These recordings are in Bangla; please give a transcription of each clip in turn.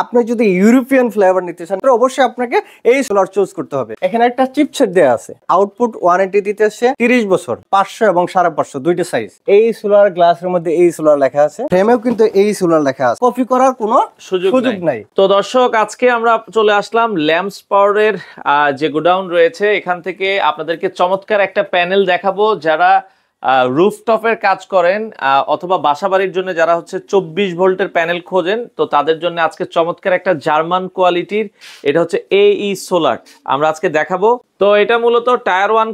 আপনি যদি ইউরোপিয়ান ফ্লেভার নিতে চান অবশ্যই আপনাকে এই সোলার চুজ করতে হবে। এখানে একটা চিপসেট দেওয়া আছে, আউটপুট ওয়ারেন্টি দিতেছে 30 বছর, 500 এবং 550 দুইটা সাইজ। এই সোলার গ্লাসের মধ্যে এই সোলার লেখা আছে, ফ্রেমেও কিন্তু এই সোলার লেখা আছে, কপি করার কোনো সুযোগ নাই। তো দর্শক, আজকে আমরা চলে আসলাম ল্যাম্পস পাওয়ারের যে গোডাউন রয়েছে, এখান থেকে আপনাদেরকে চমৎকার একটা প্যানেল দেখাবো। যারা রুফটপের কাজ করেন অথবা বাসাবাড়ির জন্য যারা হচ্ছে 24 ভোল্টের প্যানেল খোঁজেন, তো তাদের জন্য আজকে চমৎকার একটা জার্মান কোয়ালিটির, এটা হচ্ছে AE সোলার আমরা আজকে দেখাবো। তো এটা মূলত টায়ার 1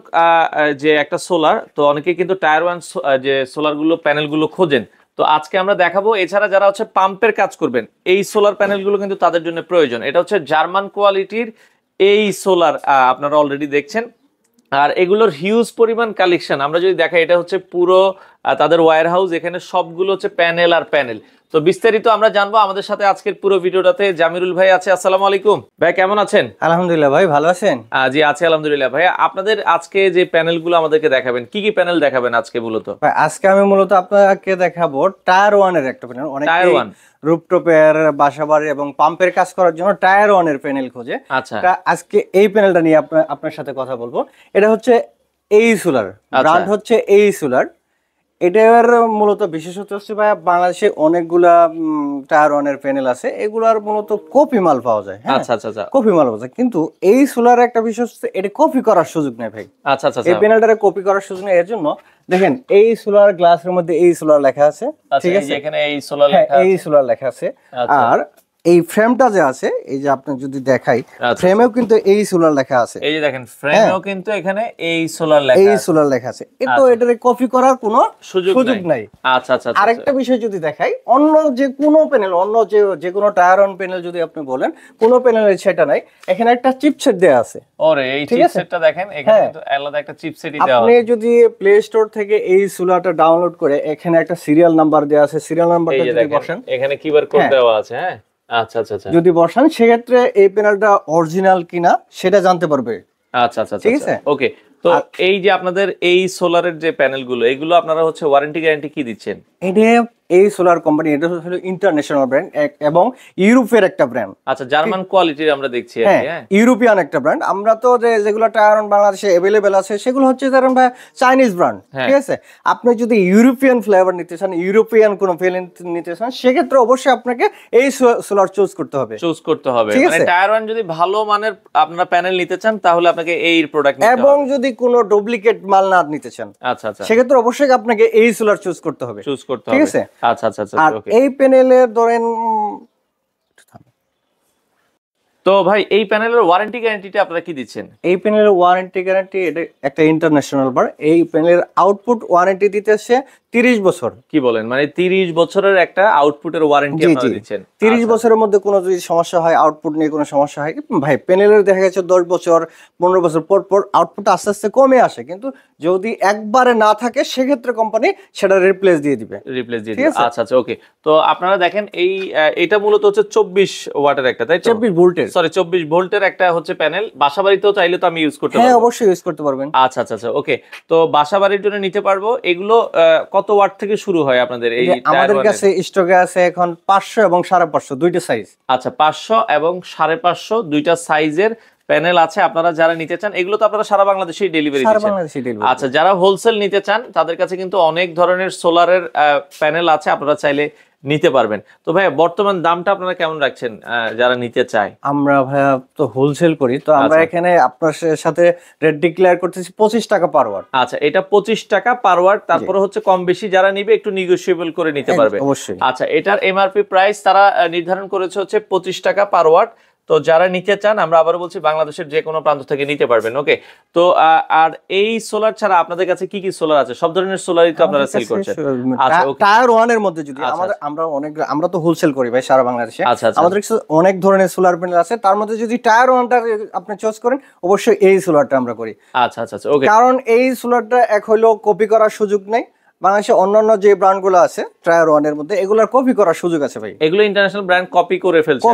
যে একটা সোলার, তো অনেকে কিন্তু টায়ার 1 যে সোলারগুলো প্যানেলগুলো খোঁজেন, তো আজকে আমরা দেখাবো। এছাড়া যারা হচ্ছে পাম্পের কাজ করবেন, এই সোলার প্যানেলগুলো কিন্তু তাদের জন্য প্রয়োজন। এটা হচ্ছে জার্মান কোয়ালিটির এই সোলার, আপনারা অলরেডি দেখছেন। আর এগুলোর হিউজ পরিমাণ কালেকশন আমরা যদি দেখাই, এটা হচ্ছে পুরো তাদের ওয়্যার হাউস, এখানে সবগুলো হচ্ছে প্যানেল আর প্যানেল। তো বিস্তারিত আমরা জানবো। আমাদের সাথে আজকের পুরো ভিডিওটাতে জামিরুল ভাই আছে। আসসালামু আলাইকুম ভাই, কেমন আছেন? আলহামদুলিল্লাহ ভাই, ভালো আছেন? জি আছি আলহামদুলিল্লাহ। ভাই, আপনাদের আজকে যে প্যানেলগুলো আমাদেরকে দেখাবেন, কি কি প্যানেল দেখাবেন আজকে মূলত? ভাই আজকে আমি মূলত আপনাকে দেখাবো টায়ার 1 এর একটা প্যানেল। অনেক টায়ার 1 রুফটপের, বাসাবাড়ি এবং পাম্পের কাজ করার জন্য টায়ার 1 এর প্যানেল খোঁজে। আচ্ছা, আজকে এই প্যানেলটা নিয়ে আপনার সাথে কথা বলবো। এটা হচ্ছে এই সোলার, ব্র্যান্ড হচ্ছে এই সোলার। এটার মূলত বিশেষত্ব হচ্ছে ভাই, বাংলাদেশে অনেকগুলা টায়ার 1 এর প্যানেল আছে, এগুলার মূলত কপি মাল পাওয়া যায়। আচ্ছা আচ্ছা আচ্ছা, কপি মাল পাওয়া যায়, কিন্তু এই সোলার একটা বিশেষ হচ্ছে এটা কপি করার সুযোগ নেই ভাই। আচ্ছা আচ্ছা, এই প্যানেলটারে কপি করার সুযোগ নেই। এর জন্য দেখেন এই সোলার গ্লাসের মধ্যে এই সোলার লেখা আছে, ঠিক আছে? এখানে এই সোলার লেখা আছে, এই সোলার লেখা আছে। আর এই ফ্রেমটা যে আছে, এই যে আপনি যদি দেখাই, ফ্রেমেও কিন্তু এই সোলার লেখা আছে। এই যে দেখেন, ফ্রেমেও কিন্তু এখানে এই সোলার লেখা আছে, এই সোলার লেখা আছে। তো এটারে কপি করার কোনো সুযোগ নাই। আচ্ছা আচ্ছা। আরেকটা বিষয় যদি দেখাই, অন্য যে কোনো প্যানেল, অন্য যে কোনো টায়ার 1 প্যানেল যদি আপনি বলেন, কোনো প্যানেলে সেটা নাই। এখানে একটা চিপসেট দেয়া আছে। ওরে, এই চিপসেটটা দেখেন, এখানে কিন্তু আলাদা একটা চিপসেটই দেওয়া আছে। আপনি যদি প্লে স্টোর থেকে এই সোলারটা ডাউনলোড করে, এখানে একটা সিরিয়াল নাম্বার দেয়া আছে, সিরিয়াল নাম্বারটা যদি বসান, এখানে কিউআর কোড দেওয়া আছে। হ্যাঁ, আচ্ছা আচ্ছা আচ্ছা, যদি বসান সেক্ষেত্রে এই প্যানেলটা অরিজিনাল কিনা সেটা জানতে পারবে। আচ্ছা আচ্ছা, ঠিক আছে, ওকে। তো এই যে আপনাদের এই সোলারের যে প্যানেলগুলো, এগুলো আপনারা হচ্ছে ওয়ারেন্টি গ্যারান্টি কি দিচ্ছেন? এটা এই সোলার কোম্পানি, এটা হলো ইন্টারন্যাশনাল ব্র্যান্ড এবং ইউরোপের একটা ব্র্যান্ড। আচ্ছা, জার্মান কোয়ালিটির আমরা দেখছি। হ্যাঁ, ইউরোপিয়ান একটা ব্র্যান্ড। আমরা তো যেগুলো টায়ার 1 বাংলাদেশে अवेलेबल আছে, সেগুলো হচ্ছে ধরেন ভাই চাইনিজ ব্র্যান্ড, ঠিক আছে? আপনি যদি ইউরোপিয়ান ফ্লেভার নিতে চান, ইউরোপিয়ান কোন প্যানেল নিতে চান, সেক্ষেত্রে অবশ্যই আপনাকে এই সোলার চুজ করতে হবে। মানে টায়ার 1 যদি ভালো মানের আপনারা প্যানেল নিতে চান, তাহলে আপনাকে এই প্রোডাক্ট নিতে হবে। এবং যদি কোনো ডুপ্লিকেট মাল না নিতে চান, আচ্ছা আচ্ছা, সেক্ষেত্রে অবশ্যই আপনাকে এই সোলার চুজ করতে হবে, ঠিক আছে? আচ্ছা আচ্ছা আচ্ছা, ওকে। এই প্যানেলের ধরেন, তো ভাই এই প্যানেলের ওয়ারেন্টি গ্যারান্টিটা আপনারা কি দিচ্ছেন? এই প্যানেলের ওয়ারেন্টি গ্যারান্টি, এটা একটা ইন্টারন্যাশনাল বার। এই প্যানেলের আউটপুট ওয়ারেন্টি দিতেছে 30 বছর। কি বলেন? মানে 30 বছরের একটা আউটপুটের ওয়ারেন্টি আপনারা দিচ্ছেন? 30 বছরের মধ্যে কোনো যদি সমস্যা হয়, আউটপুট নিয়ে কোনো সমস্যা হয়, ভাই প্যানেলের দেখা গেছে 10 বছর 15 বছর পর পর আউটপুট আস্তে আস্তে কমে আসে, কিন্তু যদি একবারে না থাকে সেক্ষেত্রে কোম্পানি সেটা রিপ্লেস দিয়ে দিবে। আচ্ছা আচ্ছা, ওকে। তো আপনারা দেখেন, এটা মূলত হচ্ছে 24 ওয়াটের একটা, তাই তো? 24 ভোল্টের, সরি 24 ভোল্টের একটা হচ্ছে প্যানেল। বাসাবাড়িতেও চাইলে তো আমি ইউজ করতে পারবো? হ্যাঁ, অবশ্যই ইউজ করতে পারবেন। আচ্ছা আচ্ছা আচ্ছা, ওকে। তো বাসাবাড়ির জন্য নিতে পারবো। এগুলো কত ওয়াট থেকে শুরু হয় আপনাদের? এই আমাদের কাছে স্টকে আছে এখন 500 এবং 550 দুইটা সাইজ। আচ্ছা, 500 এবং 550 দুইটা সাইজের প্যানেল আছে। আপনারা যারা নিতে চান, এগুলো তো আপনারা সারা বাংলাদেশেই ডেলিভারি দিচ্ছেন? আচ্ছা, যারা হোলসেল নিতে চান তাদের কাছে কিন্তু অনেক ধরনের সোলারের প্যানেল আছে, আপনারা চাইলে নিতে পারবেন। তো ভাই, বর্তমান দামটা আপনারা কেমন রাখছেন যারা নিতে চায়? আমরা ভাইয়া তো হোলসেল করি, তো আমরা এখানে আপনার সাথে রেট ডিক্লেয়ার করতেছি 25 টাকা পার ওয়াট। আচ্ছা, এটা 25 টাকা পার ওয়াট। তারপরে হচ্ছে কম বেশি যারা নিবে একটু নেগোশিয়েবল করে নিতে পারবে অবশ্যই। আচ্ছা, এটার এমআরপি প্রাইস তারা নির্ধারণ করেছে হচ্ছে 25 টাকা পার ওয়াট। তো যারা নিতে চান, আমরা আবারও বলছি, বাংলাদেশের যে কোনো প্রান্ত থেকে নিতে পারবেন, ওকে। তো আর এই সোলার ছাড়া আপনাদের কাছে কি কি সোলার আছে? সব ধরনের সোলারই তো আপনারা সেল করছেন? আচ্ছা, টায়ার 1 এর মধ্যে যদি আমরা তো হোলসেল করি ভাই সারা বাংলাদেশে। আমাদের কাছে অনেক ধরনের সোলার প্যানেল আছে, তার মধ্যে যদি টায়ার 1টা আপনি চয়েস করেন, অবশ্যই এই সোলারটা আমরা করি। আচ্ছা আচ্ছা, ওকে। কারণ এই সোলারটা এক হলো কপি করার সুযোগ নাই। বাংলাদেশে অন্যান্য যে ব্র্যান্ডগুলো আছে টায়ার 1 এর মধ্যে, এগুলার কপি করার সুযোগ আছে ভাই। এগুলো ইন্টারন্যাশনাল ব্র্যান্ড কপি করে ফেলছে,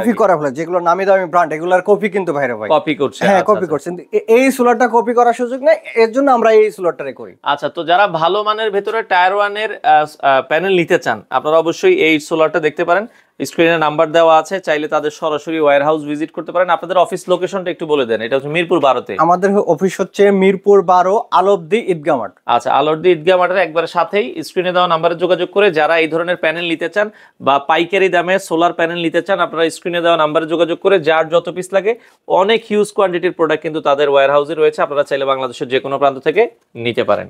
যেগুলো নামি দামি ব্র্যান্ড, এগুলার কপি কিন্তু ভাইরা ভাই কপি করছে। হ্যাঁ, কপি করছেন। এই সোলারটা কপি করার সুযোগ নেই, এর জন্য আমরা এই সোলারটারে করি। আচ্ছা, তো যারা ভালো মানের ভেতরে টায়ার 1 এর প্যানেল নিতে চান, আপনারা অবশ্যই এই সোলারটা দেখতে পারেন। স্ক্রিনে নাম্বার দেওয়া আছে, চাইলে তাদের সরাসরি ওয়্যার হাউস ভিজিট করতে পারেন। আপনাদের অফিস লোকেশনটা একটু বলে দেন। এটা হচ্ছে মিরপুর 12-তে। আমাদের অফিস হচ্ছে মিরপুর 12 আলবদি ঈদগাহ মাঠ। আচ্ছা, আলবদি ঈদগাহ মাঠের একবারে সাথেই স্ক্রিনে দেওয়া নাম্বারে যোগাযোগ করে যারা এই ধরনের প্যানেল নিতে চান বা পাইকারি দামে সোলার প্যানেল নিতে চান, আপনারা স্ক্রিনে দেওয়া নাম্বারে যোগাযোগ করে যার যত পিস লাগে, অনেক হিউজ কোয়ান্টিটির প্রোডাক্ট কিন্তু তাদের ওয়্যার হাউসে রয়েছে। আপনারা চাইলে বাংলাদেশের যে কোনো প্রান্ত থেকে নিতে পারেন।